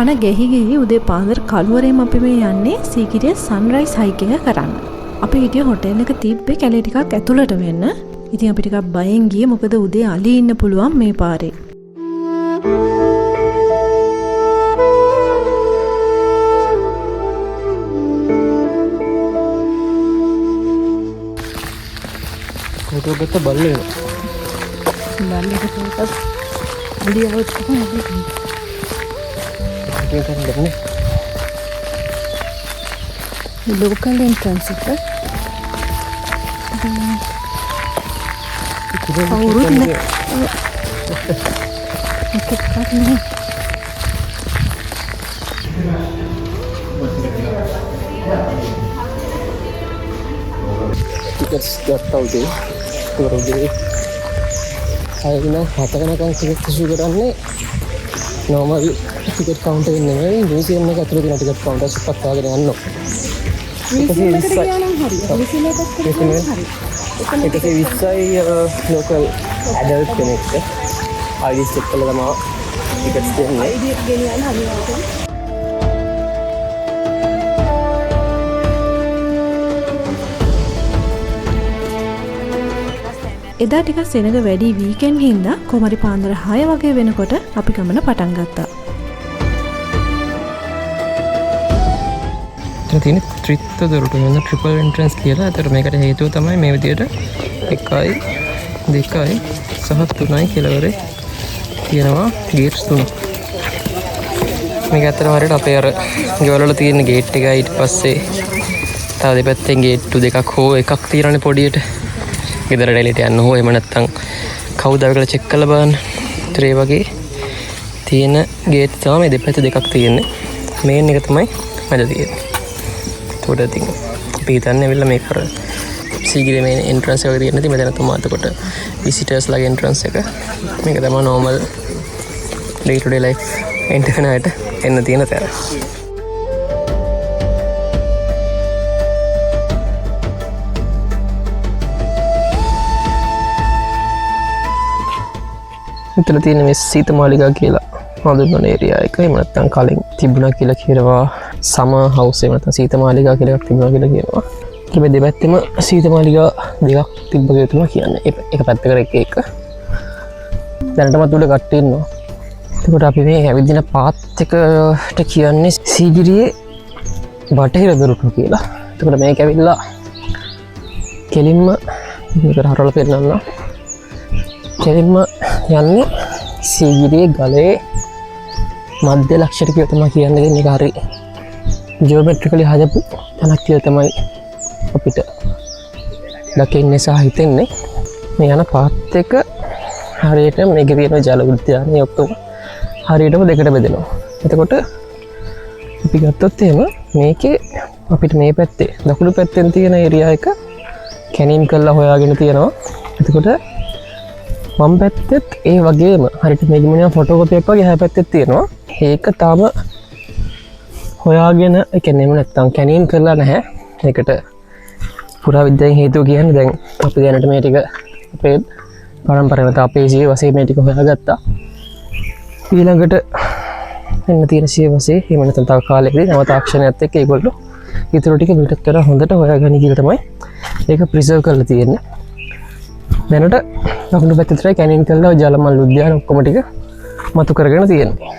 පණ ගෙහි ගිහි උදේ පාන්දර කළුවරේම අපි මේ යන්නේ සීගිරිය සන්රයිස් හයික් එක කරන්න. අපි හිටිය හොටෙල් එක තිබ්බේ කැලේ ටිකක් ඇතුළට වෙන්න. ඉතින් අපි ටිකක් බයෙන් ගියේ මොකද උදේ අලි ඉන්න පුළුවන් මේ පාරේ. ෆොටෝ ගත්ත බල්ලේ බල්ලෙක් ෆොටෝස් වීඩියෝ එකක් තමයි ගන්නේ. ලෝකල් එන්ට්‍රන්ස් එක. කවුරුත් නෑ. එකක් නෑ. ටිකට්ස් ගත්තා උදේ. උදේ 6:04 ටිකට් ඉෂු කරන්නේ normal ටිකට් කවුන්ටර් එකේ නෙමෙයි මියුසියම් එක ඇතුලේ තියෙන ටිකට් කවුන්ටර්ස් එකක් වාගෙන යනවා. මියුසියම් එකට ගියා නම් හරි. මියුසියම් එකට ගියා නම් හරි. ඒක 20යි local adult කෙනෙක්ට ID check කරලා තමයි ටිකට්ස් දෙන්නේ. ID එක ගෙනියන්න හරියට. එදා ටිකක් සෙනග වැඩි වීකෙන්ඩ් හින්දා කොමරි පාන්දර 6 වගේ වෙනකොට අපි ගමන පටන් ගත්තා. එතන තියෙන ත්‍රිත්ව දොරටු වෙන ට්‍රිපල් එන්ට්‍රන්ස් කියලා. ඒතර මේකට හේතුව තමයි මේ විදියට 1යි 2යි සහ 3යි කෙළවරේ තියෙනවා ගේට්ස් 3. මේක ඇත්තටම හරියට අපේ අර ගෙවල් වල තියෙන ගේට් එකයි ඊට පස්සේ තව දෙපැත්තෙන් ගේට්ටු දෙකක් හෝ එකක් තියෙනනේ පොඩියට. ගෙදරට එළියට යන්න හෝ එහෙම නැත්නම් කවුද කියලා චෙක් කරලා බලන්න. ඒතර ඒ වගේ තියෙන ගේට් තමයි මේ දෙපැත්ත දෙකක් තියෙන්නේ. මේන් එක තමයි මැද තියෙන්නේ. ඒකට ඉතින් අපි හිතන්නේ ඇවිල්ලා මේක කර සීගිරිය මේ එන්ට්‍රන්ස් එක වගේ තියෙන ඉතින් මෙතන තමයි එතකොට විසිටර්ස් ලගේ එන්ට්‍රන්ස් එක. මේක තමයි normal day to day life enter කරන අයට එන්න තියෙන තැන. මෙතන තියෙන මේ සීතමාලිකා කියලා හඳුන්වන ඒරියා එක. එහෙම නැත්නම් කලින් තිබුණා කියලා කියනවා සමර් හවුස්. එහෙම නැත්නම් සීතමාලිකා කියලා එකක් තිබුණා කියලා කියනවා. ඒක මේ දෙපැත්තෙම සීතමාලිකා දෙකක් තිබ්බ කියලා තමයි කියන්නේ. එක පැත්තකට එක. දැනටමත් උඩ කට්ටිය ඉන්නවා. එතකොට අපි මේ ඇවිදින පාත් එකට කියන්නේ සීගිරියේ බටහිර දොරටු කියලා. එතකොට මේක ඇවිල්ලා කෙලින්ම මේකට හරවලා පෙන්නන්න. කෙලින්ම යන්නේ සීගිරියේ ගලේ මධ්‍ය ලක්ෂයට කියලා තමයි කියන්නේ. මේක හරි ජියෝමෙට්‍රිකලි හදපු තැනක් කියලා තමයි අපිට දකින්නේ සහ හිතෙන්නේ. මේ යන පාත් එක හරියට මේකේ තියෙන ජල උද්‍යානය ඔක්කොම හරියටම දෙකට බෙදෙනවා. එතකොට අපි ගත්තොත් එහෙම මේකේ අපිට මේ පැත්තේ දකුණු පැත්තෙන් තියෙන ඒරියා එක කැනින් කරලා හොයාගෙන තියෙනවා. එතකොට වම් පැත්තෙත් ඒ වගේම හරියට මේක මොනවා ෆොටෝකෝපි එකක් වගේ එහා පැත්තෙත් තියෙනවා. ඒක තාම හොයාගෙන ඒ කියන්නේ නැත්තම් කැනින් කරලා නැහැ. ඒකට පුරාවිද්‍යාවෙන් හේතුව කියන්නේ දැන් අපි දැනට මේ ටික අපේ පරම්පරාවට අපේ ජීවසේ මේ ටික හොයාගත්තා. ඊළඟට එන්න තියෙන ජීවසේ එහෙම නැත්නම් තව කාලෙකදී නව තාක්ෂණයත් එක්ක ඒගොල්ලෝ ඊටු ටික මීටත් වඩා හොඳට හොයාගන්න කියලා තමයි ඒක ප්‍රිසර්ව් කරලා තියෙන්නේ. දැනට දකුණු පැත්තට කැනින් කරලා ජලමල් උද්‍යාන ඔක්කොම ටික මතු කරගෙන තියෙනවා.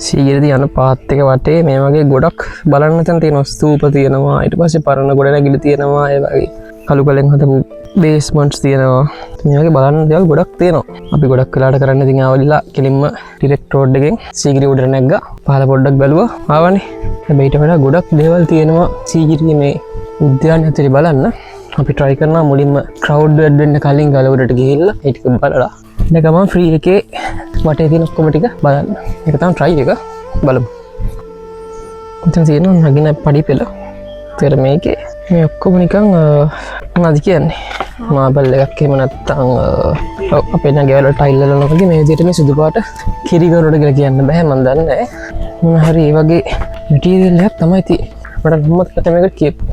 සීගිරියදී යන පාත් එක වටේ මේ වගේ ගොඩක් බලන්න තැන් තියෙනවා. ස්තූප තියෙනවා, ඊට පස්සේ පරණ ගොඩනැගිලි තියෙනවා, ඒ වගේ කළු කලෙන් හදපු බේස්මන්ට්ස් තියෙනවා. මේ වගේ බලන්න දේවල් ගොඩක් තියෙනවා. අපි ගොඩක් වෙලාට කරන්න ඉතින් ආවලිලා කෙලින්ම ඩිරෙක්ට් රෝඩ් එකෙන් සීගිරිය උඩට නැග්ගා. පහළ පොඩ්ඩක් බැලුවා ආවනේ. හැබැයි ඊට වඩා ගොඩක් දේවල් තියෙනවා සීගිරියේ මේ උද්‍යානය ඇතුලේ බලන්න. අපි try කරනවා මුලින්ම crowd වෙන්න කලින් ගල උඩට ගිහිල්ලා ඒ ටික බලලා ඊට ගමන් free එකේ වටේ තියෙන ඔක්කොම ටික බලන්න. ඒක තමයි try එක. බලමු. ඉතින් තියෙනවා නගින පඩි පෙළ. ඒතර මේකේ මේ ඔක්කොම නිකන් මොනවද කියන්නේ? මාබල් එකක් එහෙම නැත්නම් අපේ නගේවල ටයිල් වල වගේ මේ විදිහට මේ සුදු පාට කිරි ගොරඩ කියලා කියන්න බෑ මන් දන්නේ නැහැ. මොන හරි ඒ වගේ මැටීරියල් එකක් තමයි තියෙන්නේ. මට මොකක්ද කතා මේකට කියපු.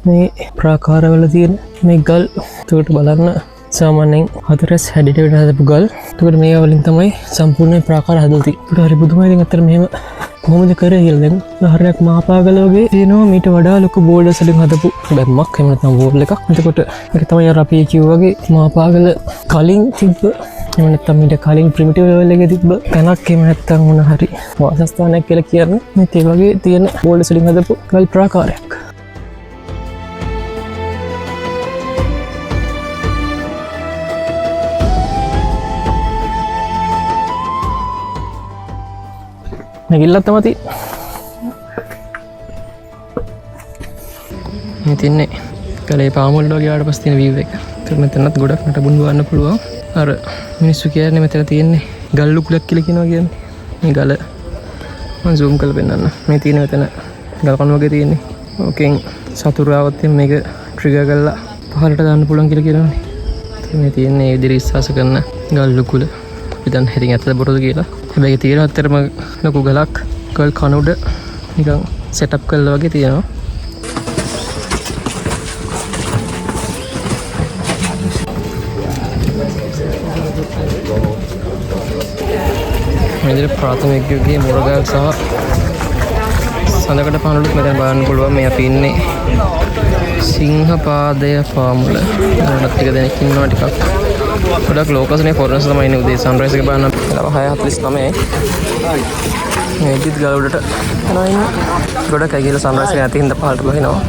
මේ ප්‍රාකාරවල තියෙන මේ ගල් තුකට බලන්න සාමාන්‍යයෙන් හතරස් හැඩට වෙන හදපු ගල්. තුකට මේ වලින් තමයි සම්පූර්ණ ප්‍රාකාර හදලා තියෙන්නේ. හරි බුදුමයි ඉතින් අතර මෙහෙම කොහොමද කරේ කියලා දැන් උදාහරණයක් මහපාගල වගේ තියෙනවා මීට වඩා ලොකු බෝල්ඩර්ස් වලින් හදපු බැම්මක් එහෙම නැත්නම් වෝල් එකක්. එතකොට ඒක තමයි අර අපි කිව්වා වගේ මහපාගල කලින් තිබ්බ එහෙම නැත්නම් මීට කලින් ප්‍රිමිටිව් ලෙවල් එකේ තිබ්බ තැනක් එහෙම නැත්නම් මොන හරි වාසස්ථානයක් කියලා කියන්නේ මේ ඒ වගේ තියෙන බෝල්ඩර්ස් වලින් හදපු ගල් ප්‍රාකාරයක්. නැගිල්ලත් තමයි මේ තින්නේ කලේ පාමුල් වගේ ආවට පස්සේ තියෙන view එක. ඒක මෙතනත් ගොඩක් නටබුන් ගන්න පුළුවන්. අර මිනිස්සු කියන්නේ මෙතන තියෙන්නේ ගල් ලුකුලක් කියලා කියනවා කියන්නේ. මේ ගල මම zoom කරලා පෙන්නන්න. මේ තියෙන මෙතන ගල් කණු වගේ තියෙන්නේ. ඕකෙන් සතුරාවත් මේක ට්‍රිගර් කරලා පහළට දාන්න පුළුවන් කියලා කියනවානේ. මේ තියෙන්නේ ඒ විදිහට විශ්වාස කරන ගල් ලුකුල. අපි දැන් හිතින් ඇත්තද බොරුද කියලා. හැබැයි තියෙන අතරම ලොකු ගලක් ගල් කණු උඩ නිකන් සෙටප් කරලා වගේ තියෙනවා. මේ විදිහට ප්‍රාථමික යුගයේ මුරගල් සහ සඳකඩ පානලුත් මෙතන බලන්න පුළුවන්. මේ අපි ඉන්නේ සිංහපාදය පාමුල. ඒකට ටික දෙනෙක් ඉන්නවා ටිකක්. ගොඩක් ලෝකස්නේ ෆොරනර්ස් තමයි ඉන්නේ උදේ සන්රයිස් එක බලන්න. 6:49. මේ විදිහට ගල උඩට යනවා ඉන්නේ. ගොඩක් අය ගිහලා සන්රයිස් එක නැති හින්දා පහළට බහිනවා.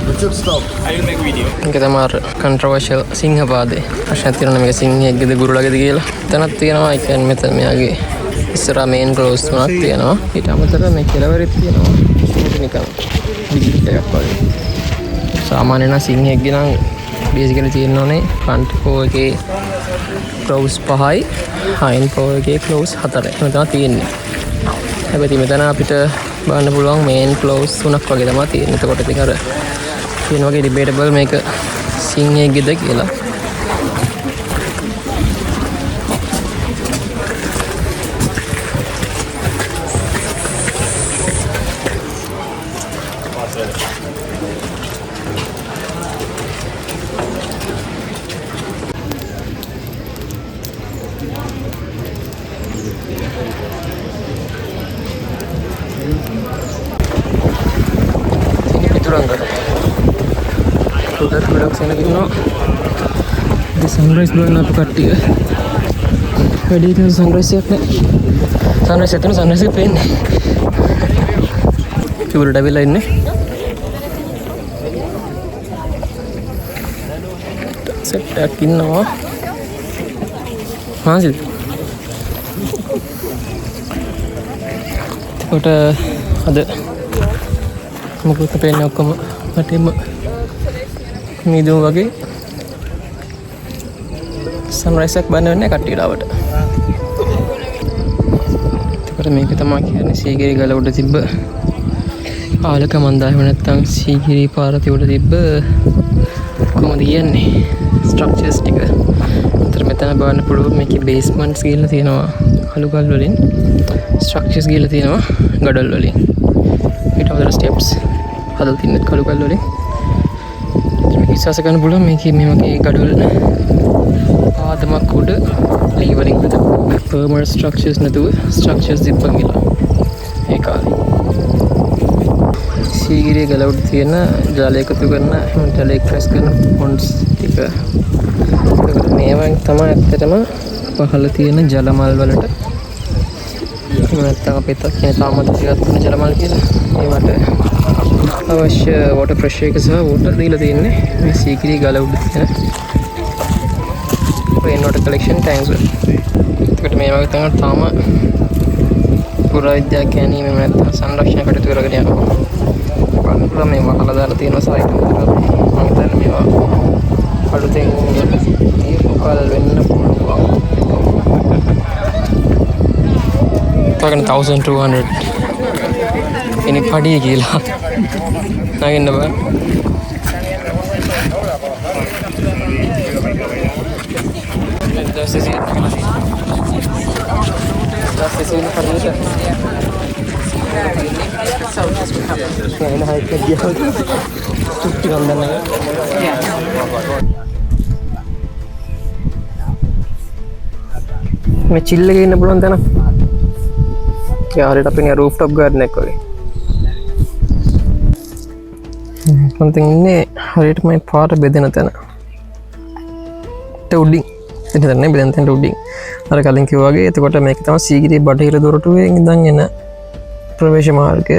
මේක තමයි කන්ට්‍රෝවර්ෂල් සිංහපාදේ. ප්‍රශ්නයක් තියෙනවා මේක සිංහයෙක්ගේද ගුරුලගේද කියලා. එතනක් තියෙනවා. ඒ කියන්නේ මෙතන මෙයාගේ ඉස්සරහා මේන් ක්ලෝස් තුනක් තියෙනවා. ඊට අමතරව මේ කෙළවරෙත් තියෙනවා. ඒක නිකන් ඩිජිටල් එකක් වගේ. සාමාන්‍යයෙන් නම් සිංහයෙක්ගේ නම් බේසිකලි තියෙනෝනේ ෆ්‍රන්ට් පෝ එකේ ක්ලෝස් 5යි හයින් පෝ එකේ ක්ලෝස් 4යි. මෙතන තියෙන්නේ. හැබැයි මෙතන අපිට බලන්න පුළුවන් මේන් ක්ලෝස් 3ක් වගේ තමයි තියෙන්නේ. එතකොට ඉතින් අර කියන වගේ ඩිබේටබල් මේක සිංහයෙක්ගේද කියලා. ගොඩක් සෙනග ඉන්නවා. ඉතින් සන්රයිස් බලන්න අපු කට්ටිය. වැඩි ඉතින් සන්රයිස් එකක් නෑ. සන්රයිස් එතන සන්රයිස් එක පේන්නේ. චූරට ඇවිල්ලා ඉන්නේ. සෙට් එකක් ඉන්නවා. මාසිද? ඒකට අද මොකද පේන්නේ ඔක්කොම වටේම මීදුම් වගේ සන්රයිස් එකක් බලන්න වෙන්නේ කට්ටියලාවට. ඒකට මේක තමයි කියන්නේ සීගිරි ගල උඩ තිබ්බ ආලක මන්දායම නැත්තම් සීගිරි පාරති උඩ තිබ්බ කොහොමද කියන්නේ ස්ට්‍රක්චර්ස් ටික. අතර මෙතන බලන්න පුළුවන් මේකේ බේස්මන්ට්ස් ගිහලා තියෙනවා අලු ගල් වලින්. ස්ට්‍රක්චර්ස් ගිහලා තියෙනවා ගඩොල් වලින්. ඊට අමතරව ස්ටෙප්ස් හදලා තියෙන කළු ගල් වලින්. විශ්වාස කරන්න පුළුවන් මේකේ මේ වගේ ගඩොල් පාදමක් උඩ ලී වලින් හදපු පර්මනන්ට් ස්ට්‍රක්චර්ස් නැතුව ස්ට්‍රක්චර්ස් තිබ්බා කියලා. ඒ කාලේ සීගිරිය ගල උඩ තියෙන ජල එකතු කරන ජල එක්ස්ප්‍රෙස් කරන පොන්ඩ්ස් ටික. ඒකට මේවෙන් තමයි ඇත්තටම පහළ තියෙන ජල මල් වලට නැත්තම් අපිට කියන තාමත් ටිකක් තියෙන ජල මල් කියලා. ඒවට අවශ්‍ය වෝටර් ප්‍රෙෂර් එක සහ වෝටර් දීලා තියෙන්නේ මේ සීගිරිය ගල උඩ තියෙන රේන් වෝටර් කලෙක්ෂන් ටැන්ක්ස් වල. ඒකට මේ වගේ තමයි තාම පුරාවිද්‍යා කැණීම නැත්නම් සංරක්ෂණ කටයුතු කරගෙන යනවා. බලන්න මේ වහලා දාලා තියෙන සයිට් එක. මම හිතන්නේ මේවා අලුතෙන් මොකල් වෙන්න පුළුවන්. තවගෙන 1200 ඉනි පඩිය කියලා නගින්න බෑ. Kayaknya high cut dia. Cuci konten ya. මේ චිල් එකේ ඉන්න පුළුවන් තැන. ඒ හරියට අපි නේ රූෆ් টොප් ගාඩන් එක වගේ. මම ඉන්නේ හරියට මේ පාට බෙදෙන තැන. උඩින්. එතන නේ බෙදෙන තැන උඩින්. අර කලින් කිව්වා වගේ එතකොට මේක තමයි සීගිරිය බටහිර දොරටුවෙන් ඉඳන් එන ප්‍රවේශ මාර්ගය.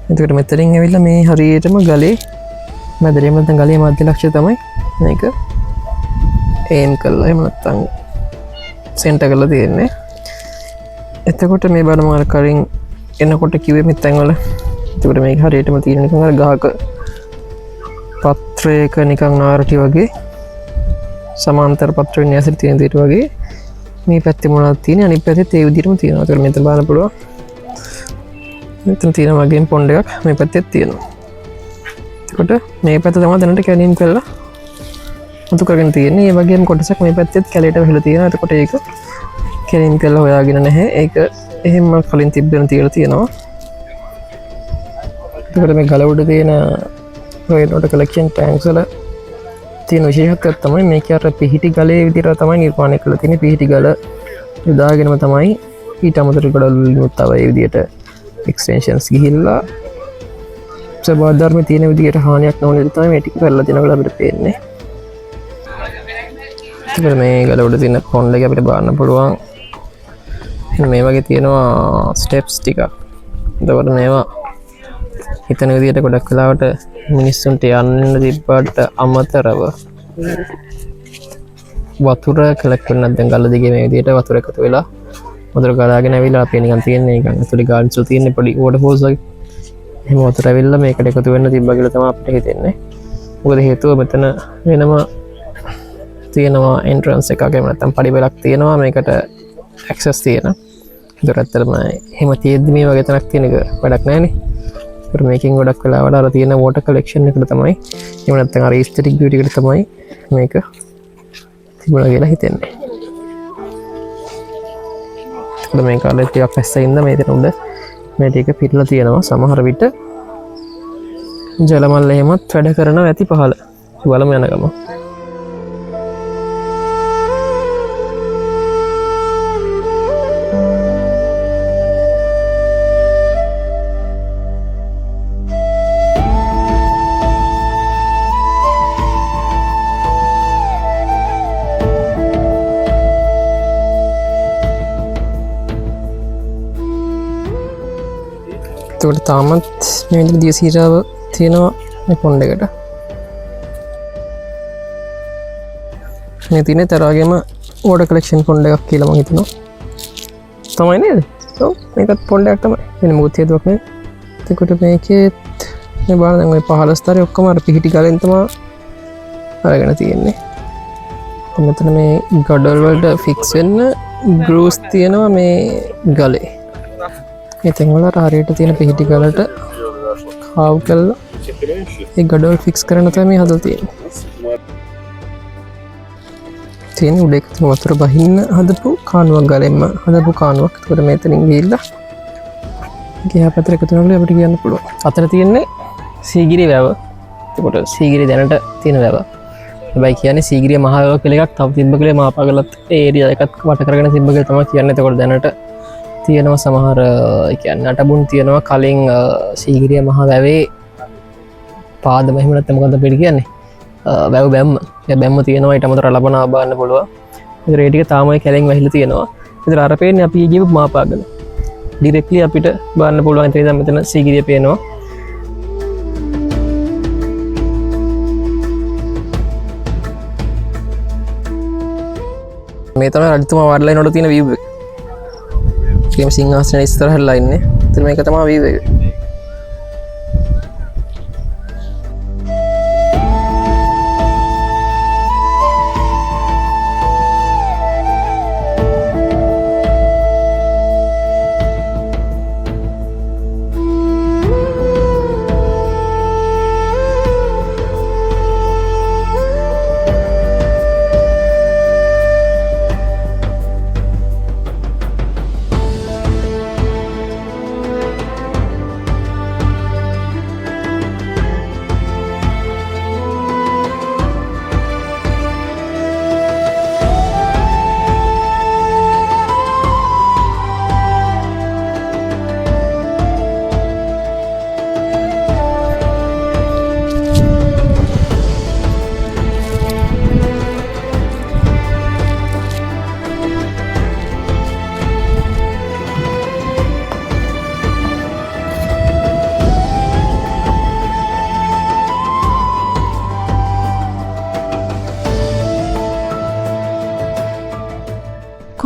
එතකොට මෙතනින් ඇවිල්ලා මේ හරියටම ගලේ මැදට නැත්නම් ගලේ මධ්‍ය ලක්ෂ්‍ය තමයි මේක ඒම් කරලා එහෙම නැත්නම් සෙන්ටර් කරලා තියෙන්නේ. එතකොට මේ බලමු අර කලින් එනකොට කිව්වේ මේ තැන්වල. එතකොට මේක හරියටම තියෙන නිකන් අර ගහක පත්‍රයක නිකන් නාරටි වගේ සමාන්තර පත්‍රයෙන් ඇසෙර තියෙන දෙයට වගේ මේ පැත්තේ මොනවද තියෙන්නේ අනිත් පැත්තේ ඒ විදිහටම තියෙනවා. ඒතකොට මෙතන බලන්න පුළුවන්. මෙතන තියෙන වගේම පොන්ඩ් එකක් මේ පැත්තේ තියෙනවා. එතකොට මේ පැත්ත තමයි දැනට කැලීම් කරලා අතු කරගෙන තියෙන්නේ. ඒ වගේම කොටසක් මේ පැත්තෙත් කැලේට වෙලා තියෙනවා. එතකොට ඒක කැලීම් කරලා හොයාගෙන නැහැ. ඒක එහෙම කලින් තිබ්බෙන තියලා තියෙනවා. එතකොට මේ ගල උඩ තියෙන රේන් වෝටර් කලෙක්ෂන් ටැන්ක්ස් වල තියෙන විශේෂත්වයක් තමයි මේක අර පිහිටි ගලේ විදිහට තමයි නිර්මාණය කරලා තියෙන්නේ. පිහිටි ගල යොදාගෙනම තමයි ඊට අමතරව ගඩොල් වලින් තව ඒ විදිහට එක්ස්ටෙන්ෂන්ස් ගිහිල්ලා සබාධ ධර්මයේ තියෙන විදිහට හානියක් නොවන විදිහට තමයි මේ ටික කරලා තියෙනවා කියලා අපිට පේන්නේ. ඒකට මේ ගල උඩ තියෙන පොන්ඩ් එක අපිට බලන්න පුළුවන්. මේ වගේ තියෙනවා ස්ටෙප්ස් ටිකක්. එතකොට මේවා හිතන විදිහට ගොඩක් වෙලාවට මිනිස්සුන්ට යන්න තිබ්බට අමතරව වතුර කලෙක්ට් වෙන නැත්නම් ගල දිගේ මේ විදිහට වතුර එකතු වෙලා වතුර ගලාගෙන ඇවිල්ලා අපේ නිකන් තියෙන්නේ නිකන් ඇතුලේ ගාඩන්ස් වල තියෙන පොඩි වෝටර් ෆෝල්ස් වගේ. එහෙම වතුර ඇවිල්ලා මේකට එකතු වෙන්න තිබ්බා කියලා තමයි අපිට හිතෙන්නේ. මොකද හේතුව මෙතන වෙනම තියෙනවා එන්ට්‍රන්ස් එකක් එහෙම නැත්නම් පඩිපෙළක් තියෙනවා මේකට ඇක්සස් තියෙන. ඒතර ඇත්තටම එහෙම තියෙද්දි මේ වගේ තැනක් තියෙන එක වැඩක් නැහැනේ. ඒතර මේකෙන් ගොඩක් වෙලාවට අර තියෙන වෝටර් කලෙක්ෂන් එකට තමයි එහෙම නැත්නම් අර ඉස්තටික් බියුටි එකට තමයි මේක තිබුණා කියලා හිතෙන්නේ. ඒතර මේ කාලේ ටිකක් පැස්සෙන්ද මේ දෙන උඩ මේ ටික පිටලා තියෙනවා. සමහර විට ජලමල් එහෙමත් වැඩ කරනවා ඇති පහළ. බලමු යන ගම. එතකොට තාමත් මේ විදිහට දියසීරාව තියෙනවා මේ පොන්ඩ් එකට. මේ තියෙන තරගේම වෝටර් කලෙක්ෂන් පොන්ඩ් එකක් කියලා මම හිතනවා. තමයි නේද? ඔව් මේකත් පොන්ඩ් එකක් තමයි. වෙන මොකුත් හේතුවක් නෑ. එතකොට මේකෙත් මේ බලන්න දැන් ওই 15 ස්තරේ ඔක්කොම අර පිහිටි ගලෙන් තමයි අරගෙන තියෙන්නේ. මෙතන මේ ගඩොල් වලට ෆික්ස් වෙන්න ග්‍රූස් තියෙනවා මේ ගලේ. මේ තැන්වල හරියට තියෙන පිහිටි ගලට කාව් කරලා ඒ ගඩොල් ෆික්ස් කරන තමයි මේ හදලා තියෙන්නේ. තියෙන උඩ එක වතුර බහින්න හදපු කානුවක් ගලෙන්ම හදපු කානුවක්. ඒකට මෙතනින් ගිහිල්ලා ගියා පැත්තට එකතු වෙනකොට අපිට කියන්න පුළුවන්. අතර තියෙන්නේ සීගිරිය වැව. ඒකට සීගිරිය දැනට තියෙන වැව. හැබැයි කියන්නේ සීගිරිය මහ වැව කියලා එකක් තව තිබ්බ කියලා මාපාගලත් ඒ ඒරියා එකත් වට කරගෙන තිබ්බ කියලා තමයි කියන්නේ. ඒකට දැනට තියෙනවා සමහර කියන්නේ නටබුන් තියෙනවා කලින් සීගිරිය මහ වැවේ පාදම එහෙම නැත්නම් මොකද්ද අපිට කියන්නේ වැව බැම්ම. ඒ බැම්ම තියෙනවා ඊට අමතරව ලබන ආබාන්න පුළුවන්. ඒතර ඒ ටික තාමයි කැලෙන් වැහිලා තියෙනවා. ඒතර අර පේන්නේ අපි ගියපු මාපාගල. ඩිරෙක්ට්ලි අපිට බලන්න පුළුවන්. ඒ නිසා මෙතන සීගිරිය පේනවා. මේ තමයි රජතුමා වාඩිලා ඉන්නකොට තියෙන view එක. ඒකම සිංහාසනේ ඉස්සරහලා ඉන්නේ. ඉතින් මේක තමයි view එක.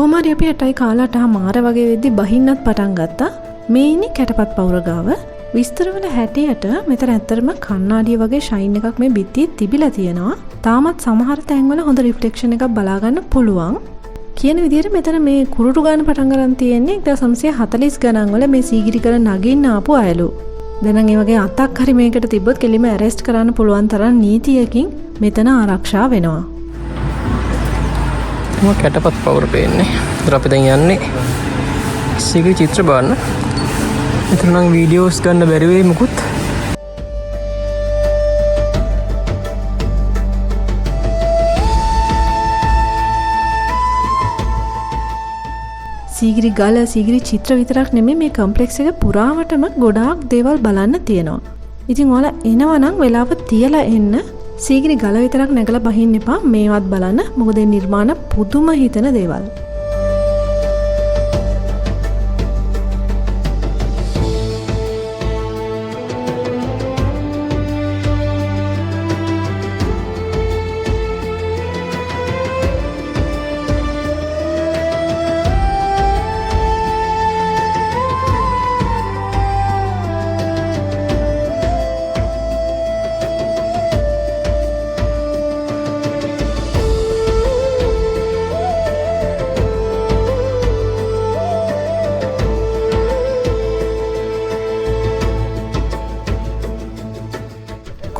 කොහොම හරි අපි 8යි කාලට මාර වගේ වෙද්දි බහින්නත් පටන් ගත්තා. මේ ඉන්නේ කැටපත් පවුර ගාව. විස්තරවල හැටියට මෙතන ඇත්තටම කණ්ණාඩිය වගේ ෂයින් එකක් මේ බිත්තියේ තිබිලා තියෙනවා. තාමත් සමහර තැන්වල හොඳ රිෆ්ලෙක්ෂන් එකක් බලා ගන්න පුළුවන්. කියන විදිහට මෙතන මේ කුරුටු ගාන පටන් ගන්න තියෙන්නේ 1940 ගණන් වල මේ සීගිරි කර නගින්න ආපු අයලු. දැන් ඒ වගේ අතක් හරි මේකට තිබ්බොත් කෙලිම ඇරෙස්ට් කරන්න පුළුවන් තරම් නීතියකින් මෙතන ආරක්ෂා වෙනවා. මම කැටපත් පවුර පේන්නේ. ඒතර අපි දැන් යන්නේ සීගිරි චිත්‍ර බලන්න. මෙතන නම් වීඩියෝස් ගන්න බැරි වෙයි මුකුත්. සීගිරි ගල සීගිරි චිත්‍ර විතරක් නෙමෙයි මේ කම්ප්ලෙක්ස් එක පුරාවටම ගොඩාක් දේවල් බලන්න තියෙනවා. ඉතින් ඔයාලා එනවා නම් වෙලාව තියලා එන්න. සීගිරි ගල විතරක් නැගලා බහින්න එපා. මේවත් බලන්න. මොකද මේ නිර්මාණ පුදුම හිතන දේවල්.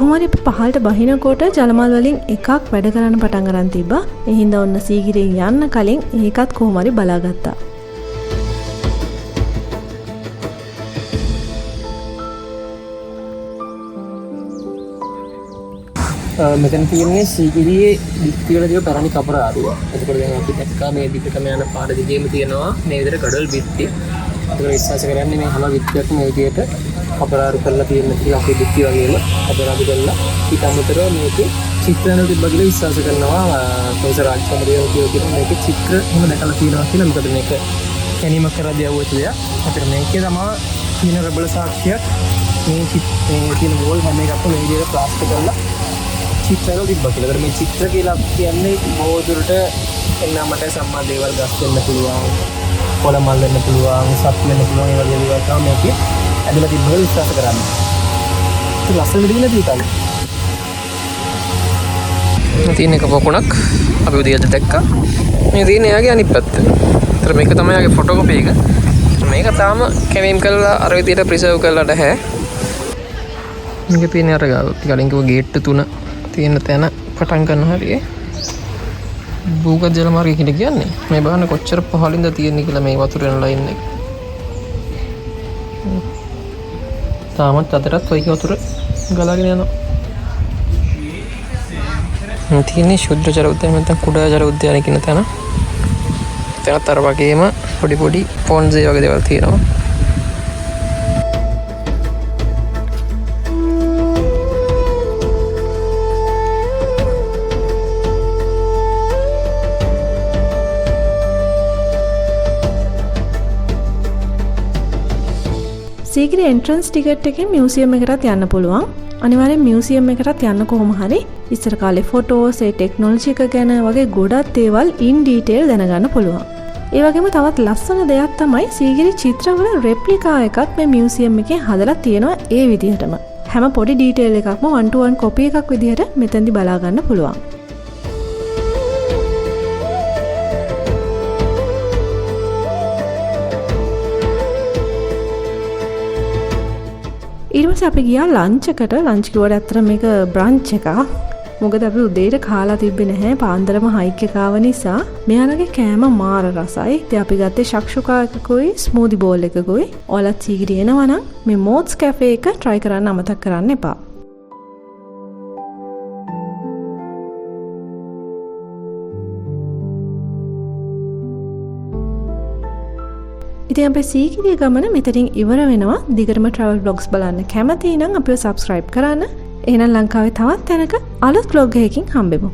කොහොමද අපි පහළට බහිනකොට ජලමල් වලින් එකක් වැඩ කරන්න පටන් ගන්න තිබ්බා. ඒ හින්දා ඔන්න සීගිරියෙන් යන්න කලින් ඒකත් කොහොම හරි බලාගත්තා. මෙතන තියෙන්නේ සීගිරියේ දික්තිවල තියෙන පැරණි කපරාරුව. එතකොට දැන් අපි දැක්කා මේ දිගටම යන පාර දිගේම තියෙනවා මේ විදිහට ගඩොල් බිත්ති. ඒකට විශ්වාස කරන්නේ මේ හැම විත්තියක්ම මේ විදිහට කපරාරු කරලා තියෙන ටික අපේ දික්ති වගේම කපරාරු කරලා ඊට අමතරව මේකේ චිත්‍රණ තිබ්බ කියලා විශ්වාස කරනවා. ප්‍රොෆෙසර් රාජ්කමරිය කියන මේකේ චිත්‍ර එහෙම දැකලා තියෙනවා කියලා. මොකද මේක කැණීමක් කරද්දී ආවොත් දෙයක්. අපිට මේකේ තමයි තියෙන රබල සාක්ෂියක් මේ තියෙන වෝල් හැම එකක්ම මේ විදිහට ප්ලාස්ටර් කරලා චිත්‍රවල තිබ්බා කියලා. මේ චිත්‍ර කියලා කියන්නේ බොහෝ දුරට එන්නමට සම්මා දේවල් ගස් වෙන්න පුළුවන්, කොළ මල් වෙන්න පුළුවන්, සත් වෙන්න පුළුවන්. ඒ වගේ දේවල් තමයි මේකේ ඇදලා තිබ්බ විශ්වාස කරන්නේ. ඒක ලස්සන විදිහට තියෙනවා. තියෙන එක පොකුණක් අපි උදේට දැක්කා. මේ තියෙන එයාගේ අනිත් පැත්ත. ඒතර මේක තමයි යාගේ ෆොටෝකෝපි එක. මේක තාම කැවීම් කරලා අර විදිහට ප්‍රිසර්ව් කරලා නැහැ. මේක තියෙන අර කලින් කිව්ව ගේට් 3 තියෙන තැන පටන් ගන්න හරියේ භූගත ජල මාර්ගය කියලා කියන්නේ. මේ බලන්න කොච්චර පහළින්ද තියෙන්නේ කියලා මේ වතුර යන ලයින් එක. තාමත් අතරත් ඔය වතුර ගලාගෙන යනවා. තියෙන්නේ ශුද්ධ ජල උද්‍යානය නැත්නම් කුඩා ජල උද්‍යානය කියන තැන. එතනත් අර වගේම පොඩි පොඩි පොන්ඩ්ස් වගේ දේවල් තියෙනවා. සීගිරි එන්ට්‍රන්ස් ටිකට් එකෙන් මියුසියම් එකටත් යන්න පුළුවන්. අනිවාර්යෙන් මියුසියම් එකටත් යන්න කොහොම හරි ඉස්සර කාලේ ෆොටෝස් ඒ ටෙක්නොලොජි එක ගැන වගේ ගොඩක් දේවල් ඉන් ඩීටේල් දැනගන්න පුළුවන්. ඒ වගේම තවත් ලස්සන දෙයක් තමයි සීගිරි චිත්‍රවල රෙප්ලිකා එකක් මේ මියුසියම් එකේ හදලා තියෙනවා ඒ විදිහටම. හැම පොඩි ඩීටේල් එකක්ම 1-to-1 කොපි එකක් විදිහට මෙතෙන්දි බලා ගන්න පුළුවන්. ඊට පස්සේ අපි ගියා ලන්ච් එකට. ලන්ච් කිව්වට ඇත්තට මේක බ්‍රන්ච් එකක්. මොකද අපි උදේට කාලා තිබ්බේ නැහැ. පාන්දරම හයික් එක ආව නිසා මෙයාලගේ කෑම මාර රසයි. ඉතින් අපි ගත්තේ ශක්ෂුකා එකකුයි ස්මූදි බෝල් එකකුයි. ඔයාලත් සීගිරි එනවා නම් මේ මෝත්ස් කැෆේ එක try කරන්න අමතක කරන්න එපා. ඉතින් අපේ සීගිරිය ගමන මෙතනින් ඉවර වෙනවා. දිගටම travel vlogs බලන්න කැමති නම් අපිව subscribe කරන්න. එහෙනම් ලංකාවේ තවත් තැනක අලුත් vlog එකකින් හම්බෙමු.